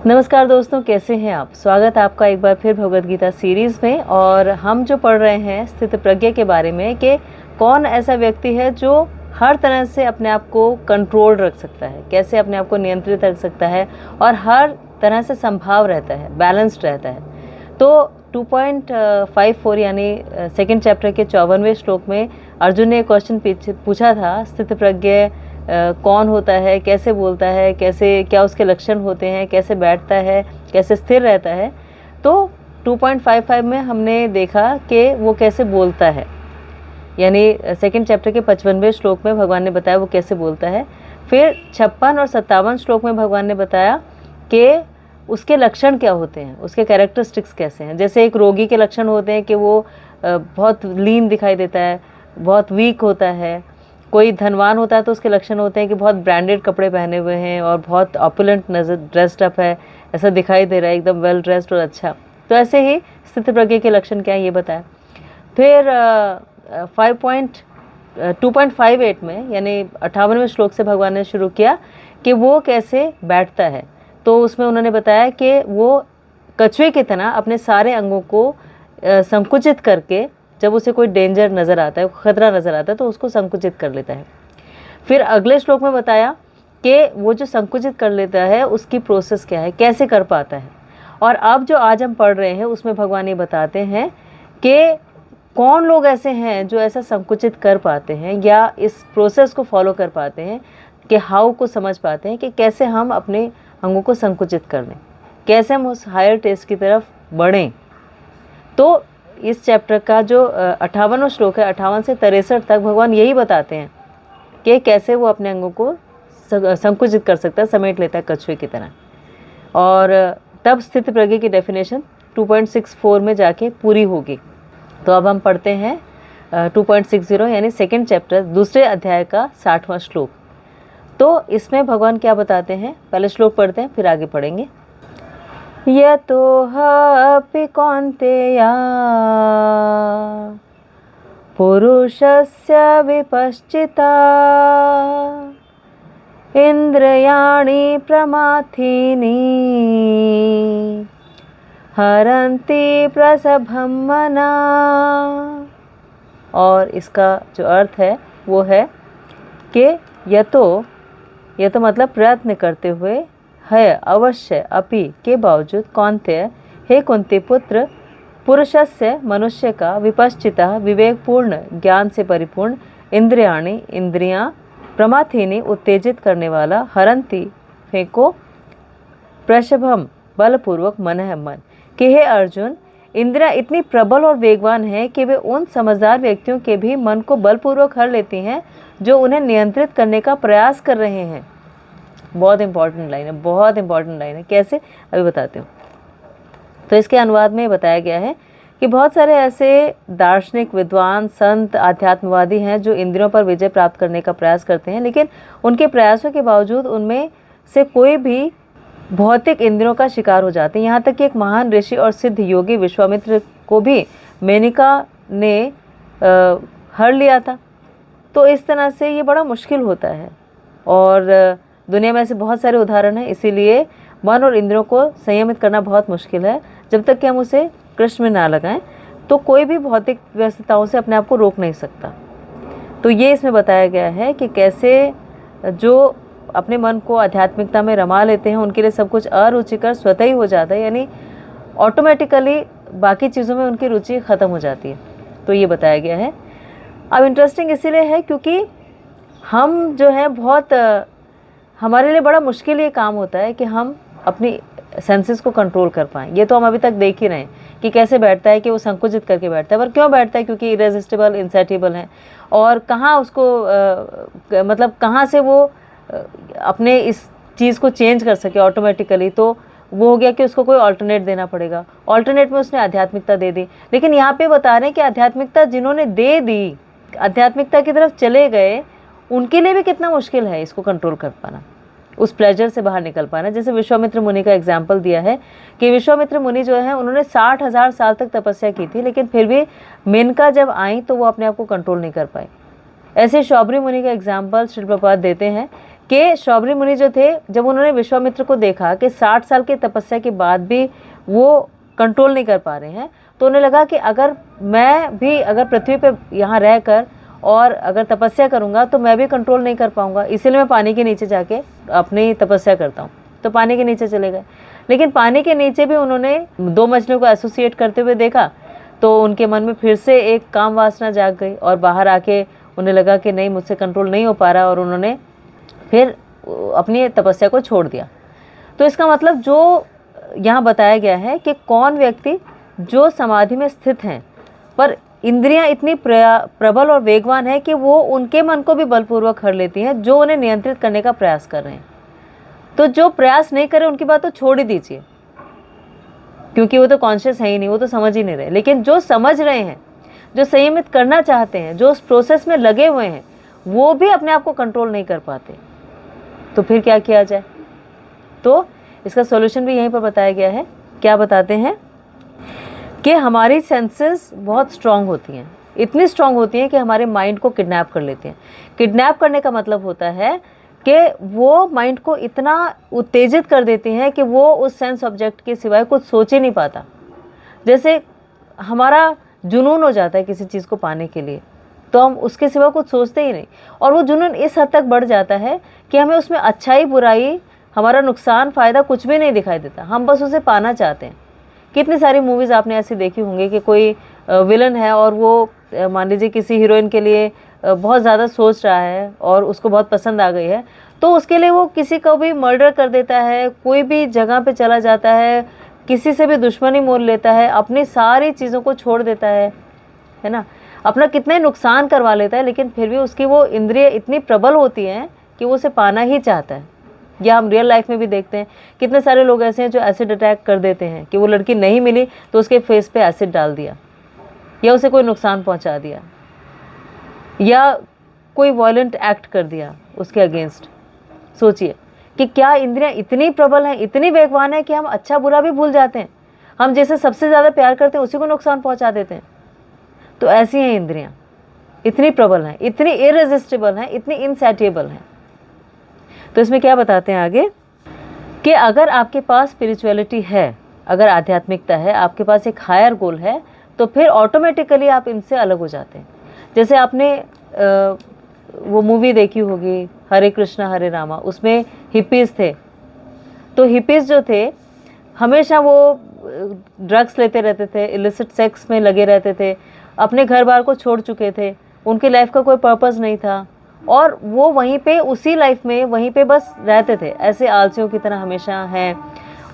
नमस्कार दोस्तों, कैसे हैं आप। स्वागत है आपका एक बार फिर भगवद गीता सीरीज़ में। और हम जो पढ़ रहे हैं स्थित प्रज्ञ के बारे में कि कौन ऐसा व्यक्ति है जो हर तरह से अपने आप को कंट्रोल रख सकता है, कैसे अपने आप को नियंत्रित रख सकता है और हर तरह से संभाव रहता है, बैलेंस्ड रहता है। तो 2.54 यानी सेकंड चैप्टर के 54वें श्लोक में अर्जुन ने एक क्वेश्चन पूछा था, स्थित प्रज्ञ कौन होता है, कैसे बोलता है, कैसे क्या उसके लक्षण होते हैं, कैसे बैठता है, कैसे स्थिर रहता है। तो 2.55 में हमने देखा कि वो कैसे बोलता है, यानी सेकंड चैप्टर के 55वें श्लोक में भगवान ने बताया वो कैसे बोलता है। फिर 56 और 57 श्लोक में भगवान ने बताया कि उसके लक्षण क्या होते हैं, उसके कैरेक्टरिस्टिक्स कैसे हैं। जैसे एक रोगी के लक्षण होते हैं कि वो बहुत लीन दिखाई देता है, बहुत वीक होता है। कोई धनवान होता है तो उसके लक्षण होते हैं कि बहुत ब्रांडेड कपड़े पहने हुए हैं और बहुत ऑपुलेंट नजर ड्रेस्ड अप है, ऐसा दिखाई दे रहा है, एकदम वेल ड्रेस्ड और अच्छा। तो ऐसे ही स्थित प्रज्ञ के लक्षण क्या है ये बताया। फिर 2.58 में यानी 58वें श्लोक से भगवान ने शुरू किया कि वो कैसे बैठता है। तो उसमें उन्होंने बताया कि वो कछुए की तरह अपने सारे अंगों को संकुचित करके, जब उसे कोई डेंजर नज़र आता है, खतरा नज़र आता है, तो उसको संकुचित कर लेता है। फिर अगले श्लोक में बताया कि वो जो संकुचित कर लेता है उसकी प्रोसेस क्या है, कैसे कर पाता है। और अब जो आज हम पढ़ रहे हैं उसमें भगवान ये बताते हैं कि कौन लोग ऐसे हैं जो ऐसा संकुचित कर पाते हैं या इस प्रोसेस को फॉलो कर पाते हैं, कि हाउ को समझ पाते हैं कि कैसे हम अपने अंगों को संकुचित कर लें, कैसे हम उस हायर टेस्ट की तरफ बढ़ें। तो इस चैप्टर का जो 58वां श्लोक है, 58 से 63 तक भगवान यही बताते हैं कि कैसे वो अपने अंगों को संकुचित कर सकता है, समेट लेता है कछुए की तरह। और तब स्थित प्रज्ञ की डेफिनेशन 2.64 में जाके पूरी होगी। तो अब हम पढ़ते हैं 2.60 यानी सेकंड चैप्टर दूसरे अध्याय का 60वां श्लोक। तो इसमें भगवान क्या बताते हैं, पहले श्लोक पढ़ते हैं फिर आगे पढ़ेंगे। यतोऽपि कौन्तेय पुरुषस्य विपश्चिता इन्द्रियाणि प्रमाथीनि हरन्ति प्रसभं मना। और इसका जो अर्थ है वो है कि यतो मतलब प्रयत्न करते हुए, है अवश्य, अपि के बावजूद, कौन्तेय हे कुंती पुत्र, पुरुषस्य मनुष्य का, विपश्चिता विवेकपूर्ण ज्ञान से परिपूर्ण, इंद्रियाणि इंद्रियां, प्रमाथीनि उत्तेजित करने वाला, हरंती फेंको, प्रशभम बलपूर्वक, मन है मन। कि हे अर्जुन, इंद्रियां इतनी प्रबल और वेगवान हैं कि वे उन समझदार व्यक्तियों के भी मन को बलपूर्वक हर लेती हैं जो उन्हें नियंत्रित करने का प्रयास कर रहे हैं। बहुत इंपॉर्टेंट लाइन है, बहुत इंपॉर्टेंट लाइन है। कैसे, अभी बताते हूँ। तो इसके अनुवाद में बताया गया है कि बहुत सारे ऐसे दार्शनिक, विद्वान, संत, आध्यात्मवादी हैं जो इंद्रियों पर विजय प्राप्त करने का प्रयास करते हैं, लेकिन उनके प्रयासों के बावजूद उनमें से कोई भी भौतिक इंद्रियों का शिकार हो जाते हैं। यहाँ तक कि एक महान ऋषि और सिद्ध योगी विश्वामित्र को भी मेनका ने हर लिया था। तो इस तरह से ये बड़ा मुश्किल होता है और दुनिया में ऐसे बहुत सारे उदाहरण हैं। इसीलिए मन और इंद्रियों को संयमित करना बहुत मुश्किल है। जब तक कि हम उसे कृष्ण में ना लगाएं तो कोई भी भौतिक व्यस्तताओं से अपने आप को रोक नहीं सकता। तो ये इसमें बताया गया है कि कैसे जो अपने मन को आध्यात्मिकता में रमा लेते हैं उनके लिए सब कुछ अरुचिकर स्वतः ही हो जाता है, यानी ऑटोमेटिकली बाकी चीज़ों में उनकी रुचि ख़त्म हो जाती है। तो ये बताया गया है। अब इंटरेस्टिंग इसीलिए है क्योंकि हम जो है बहुत हमारे लिए बड़ा मुश्किल ये काम होता है कि हम अपनी सेंसेस को कंट्रोल कर पाएँ। ये तो हम अभी तक देख ही रहे हैं कि कैसे बैठता है, कि वो संकुचित करके बैठता है। पर क्यों बैठता है? क्योंकि इरेजिस्टिबल, इनसेटिबल है। और कहाँ उसको मतलब कहाँ से वो अपने इस चीज़ को चेंज कर सके ऑटोमेटिकली। तो वो हो गया कि उसको कोई ऑल्टरनेट देना पड़ेगा। ऑल्टरनेट में उसने आध्यात्मिकता दे दी। लेकिन यहाँ पे बता रहे हैं कि आध्यात्मिकता जिन्होंने दे दी, आध्यात्मिकता की तरफ चले गए, उनके लिए भी कितना मुश्किल है इसको कंट्रोल कर पाना, उस प्लेजर से बाहर निकल पाना। जैसे विश्वामित्र मुनि का एग्जाम्पल दिया है कि विश्वामित्र मुनि जो है उन्होंने 60,000 साल तक तपस्या की थी, लेकिन फिर भी मेनका जब आई तो वो अपने आप को कंट्रोल नहीं कर पाए। ऐसे शौबरी मुनि का एग्जाम्पल श्री प्रभुपाद देते हैं कि शौबरी मुनि जो थे, जब उन्होंने विश्वामित्र को देखा कि 60 साल की तपस्या के बाद भी वो कंट्रोल नहीं कर पा रहे हैं, तो उन्हें लगा कि अगर मैं भी अगर पृथ्वी पे यहाँ रहकर और अगर तपस्या करूँगा तो मैं भी कंट्रोल नहीं कर पाऊँगा, इसीलिए मैं पानी के नीचे जाके अपनी तपस्या करता हूँ। तो पानी के नीचे चले गए, लेकिन पानी के नीचे भी उन्होंने 2 मछलियों को एसोसिएट करते हुए देखा, तो उनके मन में फिर से एक काम वासना जाग गई और बाहर आके उन्हें लगा कि नहीं, मुझसे कंट्रोल नहीं हो पा रहा, और उन्होंने फिर अपनी तपस्या को छोड़ दिया। तो इसका मतलब जो यहाँ बताया गया है कि कौन व्यक्ति जो समाधि में स्थित हैं पर इंद्रियां इतनी प्रबल और वेगवान है कि वो उनके मन को भी बलपूर्वक हर लेती हैं, जो उन्हें नियंत्रित करने का प्रयास कर रहे हैं। तो जो प्रयास नहीं करे उनकी बात तो छोड़ ही दीजिए, क्योंकि वो तो कॉन्शियस है ही नहीं, वो तो समझ ही नहीं रहे। लेकिन जो समझ रहे हैं, जो संयमित करना चाहते हैं, जो उस प्रोसेस में लगे हुए हैं, वो भी अपने आप को कंट्रोल नहीं कर पाते, तो फिर क्या किया जाए? तो इसका सॉल्यूशन भी यहीं पर बताया गया है। क्या बताते हैं कि हमारी सेंसेस बहुत स्ट्रांग होती हैं, इतनी स्ट्रांग होती हैं कि हमारे माइंड को किडनैप कर लेते हैं। किडनैप करने का मतलब होता है कि वो माइंड को इतना उत्तेजित कर देती हैं कि वो उस सेंस ऑब्जेक्ट के सिवाय कुछ सोच ही नहीं पाता। जैसे हमारा जुनून हो जाता है किसी चीज़ को पाने के लिए, तो हम उसके सिवा कुछ सोचते ही नहीं, और वो जुनून इस हद तक बढ़ जाता है कि हमें उसमें अच्छाई बुराई, हमारा नुकसान फ़ायदा कुछ भी नहीं दिखाई देता, हम बस उसे पाना चाहते हैं। कितनी सारी मूवीज़ आपने ऐसी देखी होंगी कि कोई विलन है और वो मान लीजिए किसी हीरोइन के लिए बहुत ज़्यादा सोच रहा है और उसको बहुत पसंद आ गई है, तो उसके लिए वो किसी को भी मर्डर कर देता है, कोई भी जगह पे चला जाता है, किसी से भी दुश्मनी मोल लेता है, अपनी सारी चीज़ों को छोड़ देता है ना, अपना कितने नुकसान करवा लेता है, लेकिन फिर भी उसकी वो इंद्रिय इतनी प्रबल होती हैं कि वो उसे पाना ही चाहता है। या हम रियल लाइफ में भी देखते हैं, कितने सारे लोग ऐसे हैं जो एसिड अटैक कर देते हैं कि वो लड़की नहीं मिली तो उसके फेस पे एसिड डाल दिया, या उसे कोई नुकसान पहुंचा दिया, या कोई वायलेंट एक्ट कर दिया उसके अगेंस्ट। सोचिए कि क्या इंद्रियां इतनी प्रबल हैं, इतनी वेगवान है कि हम अच्छा बुरा भी भूल जाते हैं, हम जैसे सबसे ज़्यादा प्यार करते हैं उसी को नुकसान पहुंचा देते हैं। तो ऐसी हैं इंद्रियां, इतनी प्रबल हैं, इतनी इरेजिस्टिबल हैं, इतनी इनसैटिएबल हैं। तो इसमें क्या बताते हैं आगे कि अगर आपके पास स्पिरिचुअलिटी है, अगर आध्यात्मिकता है, आपके पास एक हायर गोल है, तो फिर ऑटोमेटिकली आप इनसे अलग हो जाते हैं। जैसे आपने वो मूवी देखी होगी हरे कृष्णा हरे रामा, उसमें हिप्पीज़ थे। तो हिप्पीज़ जो थे हमेशा वो ड्रग्स लेते रहते थे, इलिसिट सेक्स में लगे रहते थे, अपने घर बार को छोड़ चुके थे, उनकी लाइफ का कोई पर्पज़ नहीं था, और वो वहीं पे उसी लाइफ में वहीं पे बस रहते थे, ऐसे आलसियों की तरह हमेशा हैं,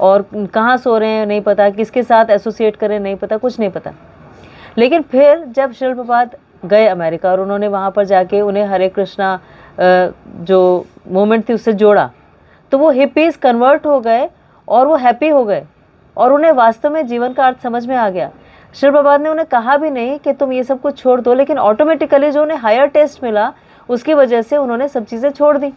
और कहाँ सो रहे हैं नहीं पता, किसके साथ एसोसिएट करें नहीं पता, कुछ नहीं पता। लेकिन फिर जब श्रील प्रभुपाद गए अमेरिका और उन्होंने वहाँ पर जाके उन्हें हरे कृष्णा जो मोमेंट थी उससे जोड़ा, तो वो हिप्पीज़ कन्वर्ट हो गए और वो हैप्पी हो गए, और उन्हें वास्तव में जीवन का अर्थ समझ में आ गया। श्रील प्रभुपाद ने उन्हें कहा भी नहीं कि तुम ये सब कुछ छोड़ दो, लेकिन ऑटोमेटिकली जो उन्हें हायर टेस्ट मिला उसकी वजह से उन्होंने सब चीज़ें छोड़ दी।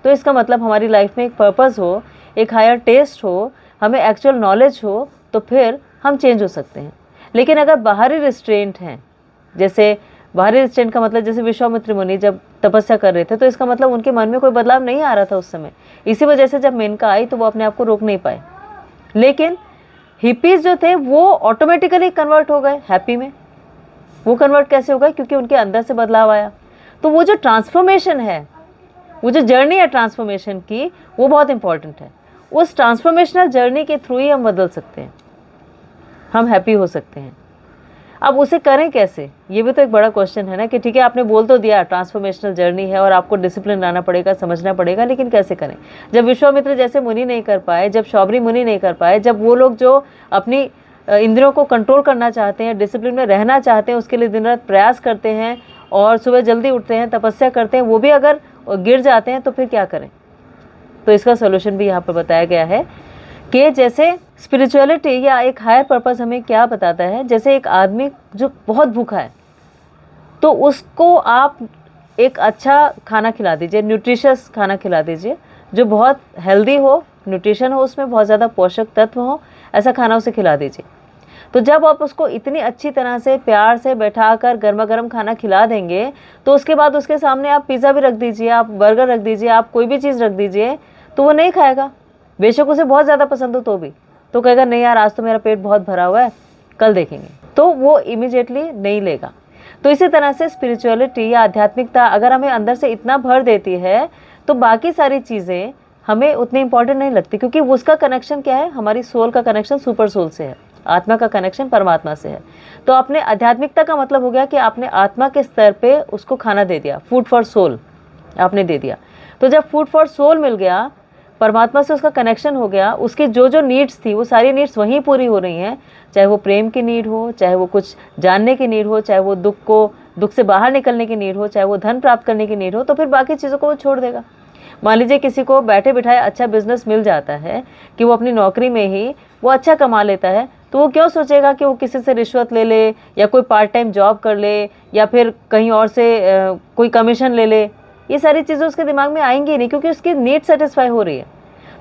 तो इसका मतलब हमारी लाइफ में एक पर्पज़ हो, एक हायर टेस्ट हो, हमें एक्चुअल नॉलेज हो, तो फिर हम चेंज हो सकते हैं। लेकिन अगर बाहरी रिस्ट्रेंट हैं, जैसे बाहरी रिस्ट्रेंट का मतलब जैसे विश्वामित्र मुनि जब तपस्या कर रहे थे, तो इसका मतलब उनके मन में कोई बदलाव नहीं आ रहा था उस समय, इसी वजह से जब मेनका आई तो वो अपने आप को रोक नहीं पाए। लेकिन हिप्पीज़ जो थे वो ऑटोमेटिकली कन्वर्ट हो गए हैप्पी में। वो कन्वर्ट कैसे हो गए? क्योंकि उनके अंदर से बदलाव आया। तो वो जो ट्रांसफॉर्मेशन है, वो जो जर्नी है ट्रांसफॉर्मेशन की, वो बहुत इंपॉर्टेंट है। उस ट्रांसफॉर्मेशनल जर्नी के थ्रू ही हम बदल सकते हैं, हम हैप्पी हो सकते हैं। अब उसे करें कैसे, ये भी तो एक बड़ा क्वेश्चन है ना, कि ठीक है आपने बोल तो दिया ट्रांसफॉर्मेशनल जर्नी है और आपको डिसिप्लिन लाना पड़ेगा, समझना पड़ेगा, लेकिन कैसे करें? जब विश्वामित्र जैसे मुनि नहीं कर पाए, जब शौबरी मुनि नहीं कर पाए, जब वो लोग जो अपनी इंद्रियों को कंट्रोल करना चाहते हैं, डिसिप्लिन में रहना चाहते हैं, उसके लिए दिन रात प्रयास करते हैं और सुबह जल्दी उठते हैं, तपस्या करते हैं, वो भी अगर गिर जाते हैं तो फिर क्या करें? तो इसका सोल्यूशन भी यहाँ पर बताया गया है कि जैसे स्पिरिचुअलिटी या एक हायर पर्पस हमें क्या बताता है, जैसे एक आदमी जो बहुत भूखा है तो उसको आप एक अच्छा खाना खिला दीजिए, न्यूट्रिशियस खाना खिला दीजिए, जो बहुत हेल्दी हो, न्यूट्रिशन हो, उसमें बहुत ज़्यादा पोषक तत्व हो, ऐसा खाना उसे खिला दीजिए। तो जब आप उसको इतनी अच्छी तरह से प्यार से बैठा कर गर्मा गर्म खाना खिला देंगे, तो उसके बाद उसके सामने आप पिज़्ज़ा भी रख दीजिए, आप बर्गर रख दीजिए, आप कोई भी चीज़ रख दीजिए, तो वो नहीं खाएगा। बेशक उसे बहुत ज़्यादा पसंद हो तो भी, तो कहेगा नहीं यार आज तो मेरा पेट बहुत भरा हुआ है, कल देखेंगे, तो वो इमीडिएटली नहीं लेगा। तो इसी तरह से स्पिरिचुअलिटी या आध्यात्मिकता अगर हमें अंदर से इतना भर देती है, तो बाकी सारी चीज़ें हमें उतनी इंपॉर्टेंट नहीं लगती, क्योंकि उसका कनेक्शन क्या है, हमारी सोल का कनेक्शन सुपर सोल से है, आत्मा का कनेक्शन परमात्मा से है। तो आपने आध्यात्मिकता का मतलब हो गया कि आपने आत्मा के स्तर पे उसको खाना दे दिया, फूड फॉर सोल आपने दे दिया। तो जब फूड फॉर सोल मिल गया, परमात्मा से उसका कनेक्शन हो गया, उसकी जो जो नीड्स थी वो सारी नीड्स वहीं पूरी हो रही हैं, चाहे वो प्रेम की नीड हो, चाहे वो कुछ जानने की नीड हो, चाहे वो दुख से बाहर निकलने की नीड हो, चाहे वो धन प्राप्त करने की नीड हो, तो फिर बाकी चीज़ों को वो छोड़ देगा। मान लीजिए किसी को बैठे बिठाए अच्छा बिजनेस मिल जाता है कि वो अपनी नौकरी में ही वो अच्छा कमा लेता है, तो वो क्यों सोचेगा कि वो किसी से रिश्वत ले ले या कोई पार्ट टाइम जॉब कर ले या फिर कहीं और से कोई कमीशन ले ले। ये सारी चीज़ें उसके दिमाग में आएंगी ही नहीं, क्योंकि उसकी नीड सेटिस्फाई हो रही है।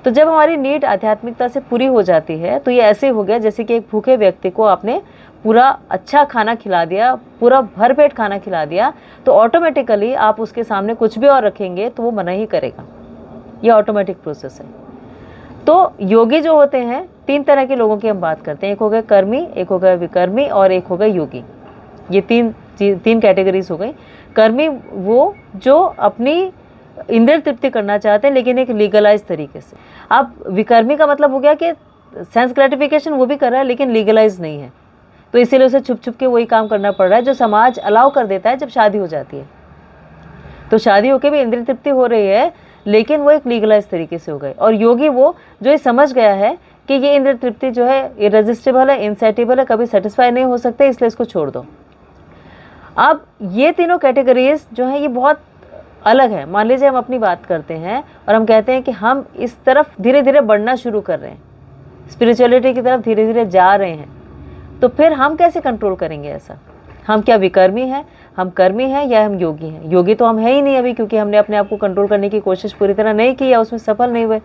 तो जब हमारी नीड आध्यात्मिकता से पूरी हो जाती है, तो ये ऐसे हो गया जैसे कि एक भूखे व्यक्ति को आपने पूरा अच्छा खाना खिला दिया, पूरा भरपेट खाना खिला दिया, तो ऑटोमेटिकली आप उसके सामने कुछ भी और रखेंगे तो वो मना ही करेगा। ये ऑटोमेटिक प्रोसेस है। तो योगी जो होते हैं, 3 तरह के लोगों की हम बात करते हैं, एक हो गए कर्मी, एक हो गए विकर्मी और एक हो गए योगी। ये तीन कैटेगरीज हो गई। कर्मी वो जो अपनी इंद्रिय तृप्ति करना चाहते हैं लेकिन एक लीगलाइज तरीके से। अब विकर्मी का मतलब हो गया कि सेंस ग्रेटिफिकेशन वो भी कर रहा है लेकिन लीगलाइज नहीं है, तो इसीलिए उसे छुप छुप के वही काम करना पड़ रहा है जो समाज अलाउ कर देता है जब शादी हो जाती है। तो शादी होकर भी इंद्रिय तृप्ति हो रही है लेकिन वो एक लीगलाइज तरीके से हो गए। और योगी वो जो ये समझ गया है कि ये इंद्रिय तृप्ति जो है इरेजिस्टिबल है, इनसेटिबल है, कभी सेटिस्फाई नहीं हो सकते, इसलिए इसको छोड़ दो। अब ये तीनों कैटेगरीज जो है ये बहुत अलग है। मान लीजिए हम अपनी बात करते हैं और हम कहते हैं कि हम इस तरफ धीरे धीरे बढ़ना शुरू कर रहे हैं, स्पिरिचुअलिटी की तरफ धीरे धीरे जा रहे हैं, तो फिर हम कैसे कंट्रोल करेंगे ऐसा? हम क्या विकर्मी हैं, हम कर्मी हैं या हम योगी हैं? योगी तो हम है ही नहीं अभी, क्योंकि हमने अपने आप को कंट्रोल करने की कोशिश पूरी तरह नहीं की या उसमें सफल नहीं हुए।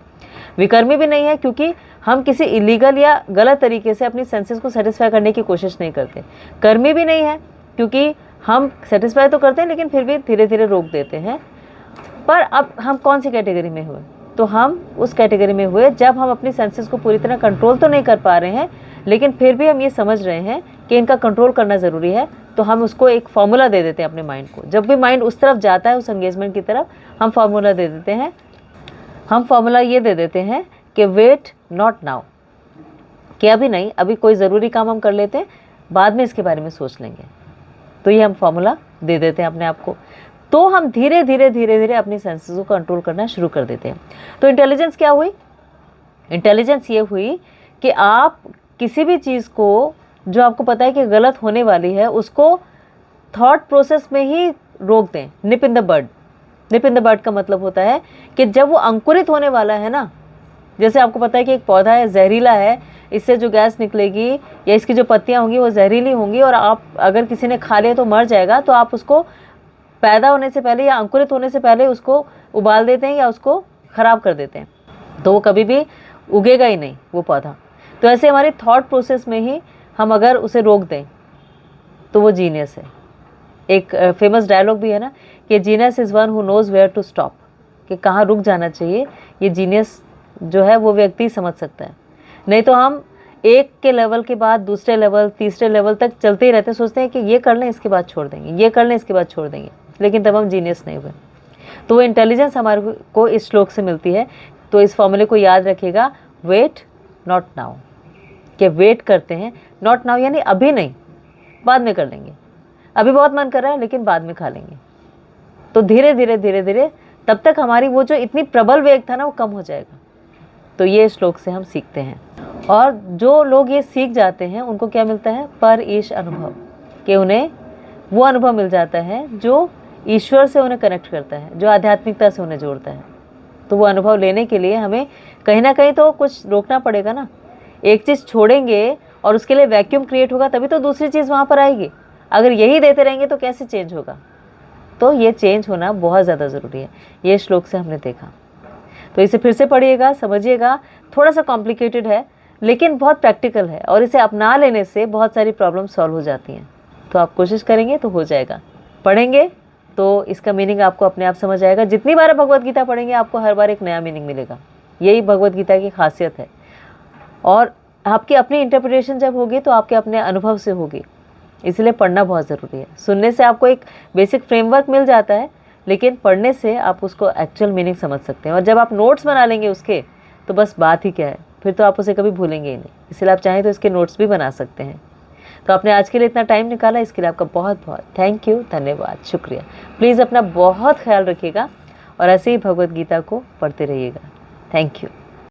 विकर्मी भी नहीं है क्योंकि हम किसी इलीगल या गलत तरीके से अपनी सेंसेस को सेटिस्फाई करने की कोशिश नहीं करते। कर्मी भी नहीं है क्योंकि हम सेटिस्फाई तो करते हैं लेकिन फिर भी धीरे धीरे रोक देते हैं। पर अब हम कौन सी कैटेगरी में हुए? तो हम उस कैटेगरी में हुए जब हम अपनी सेंसेस को पूरी तरह कंट्रोल तो नहीं कर पा रहे हैं लेकिन फिर भी हम ये समझ रहे हैं कि इनका कंट्रोल करना ज़रूरी है, तो हम उसको एक फॉर्मूला दे देते हैं अपने माइंड को। जब भी माइंड उस तरफ जाता है, उस एंगेजमेंट की तरफ, हम फॉर्मूला दे देते हैं। हम फॉर्मूला ये दे देते हैं कि वेट नॉट नाउ, कि अभी नहीं, अभी कोई ज़रूरी काम हम कर लेते हैं, बाद में इसके बारे में सोच लेंगे। तो ये हम फॉर्मूला दे देते हैं अपने आप को, तो हम धीरे धीरे धीरे धीरे अपनी सेंसेस को कंट्रोल करना शुरू कर देते हैं। तो इंटेलिजेंस क्या हुई? इंटेलिजेंस ये हुई कि आप किसी भी चीज़ को जो आपको पता है कि गलत होने वाली है उसको थॉट प्रोसेस में ही रोक दें। निप in the bud. Nib in the बड का मतलब होता है कि जब वो अंकुरित होने वाला है ना, जैसे आपको पता है कि एक पौधा है, जहरीला है, इससे जो गैस निकलेगी या इसकी जो पत्तियां होंगी वो जहरीली होंगी और आप अगर किसी ने खा लिया तो मर जाएगा, तो आप उसको पैदा होने से पहले या अंकुरित होने से पहले उसको उबाल देते हैं या उसको ख़राब कर देते हैं, तो वो कभी भी उगेगा ही नहीं वो पौधा। तो ऐसे हमारी थॉट प्रोसेस में ही हम अगर उसे रोक दें तो वो जीनियस है। एक फेमस डायलॉग भी है ना कि genius is one who knows where to stop, कि कहाँ रुक जाना चाहिए, ये जीनियस जो है वो व्यक्ति समझ सकता है। नहीं तो हम एक के लेवल के बाद दूसरे लेवल, तीसरे लेवल तक चलते ही रहते हैं, सोचते हैं कि ये कर लें इसके बाद छोड़ देंगे, ये कर लें इसके बाद छोड़ देंगे, लेकिन तब हम जीनियस नहीं हुए। तो वो इंटेलिजेंस हमारे को इस श्लोक से मिलती है। तो इस फॉर्मूले को याद रखिएगा, वेट नॉट नाउ, कि वेट करते हैं, नॉट नाउ यानी अभी नहीं, बाद में कर लेंगे, अभी बहुत मन कर रहा है लेकिन बाद में खा लेंगे। तो धीरे धीरे धीरे धीरे तब तक हमारी वो जो इतनी प्रबल वेग था ना वो कम हो जाएगा। तो ये श्लोक से हम सीखते हैं। और जो लोग ये सीख जाते हैं उनको क्या मिलता है? पर ईश अनुभव, कि उन्हें वो अनुभव मिल जाता है जो ईश्वर से उन्हें कनेक्ट करता है, जो आध्यात्मिकता से उन्हें जोड़ता है। तो वो अनुभव लेने के लिए हमें कहीं ना कहीं तो कुछ रोकना पड़ेगा ना। एक चीज़ छोड़ेंगे और उसके लिए वैक्यूम क्रिएट होगा तभी तो दूसरी चीज़ वहाँ पर आएगी। अगर यही देते रहेंगे तो कैसे चेंज होगा? तो ये चेंज होना बहुत ज़्यादा ज़रूरी है। ये श्लोक से हमने देखा। तो इसे फिर से पढ़िएगा, समझिएगा। थोड़ा सा कॉम्प्लिकेटेड है लेकिन बहुत प्रैक्टिकल है और इसे अपना लेने से बहुत सारी प्रॉब्लम सॉल्व हो जाती हैं। तो आप कोशिश करेंगे तो हो जाएगा। पढ़ेंगे तो इसका मीनिंग आपको अपने आप समझ आएगा। जितनी बार भगवत गीता पढ़ेंगे आपको हर बार एक नया मीनिंग मिलेगा। यही भगवत गीता की खासियत है। और आपकी अपनी इंटरप्रिटेशन जब होगी तो आपके अपने अनुभव से होगी, इसलिए पढ़ना बहुत ज़रूरी है। सुनने से आपको एक बेसिक फ्रेमवर्क मिल जाता है, लेकिन पढ़ने से आप उसको एक्चुअल मीनिंग समझ सकते हैं। और जब आप नोट्स बना लेंगे उसके, तो बस बात ही क्या है, फिर तो आप उसे कभी भूलेंगे ही नहीं। इसलिए आप चाहें तो इसके नोट्स भी बना सकते हैं। तो आपने आज के लिए इतना टाइम निकाला, इसके लिए आपका बहुत बहुत थैंक यू, धन्यवाद, शुक्रिया। प्लीज़ अपना बहुत ख्याल रखिएगा और ऐसे ही भगवत गीता को पढ़ते रहिएगा। Thank you.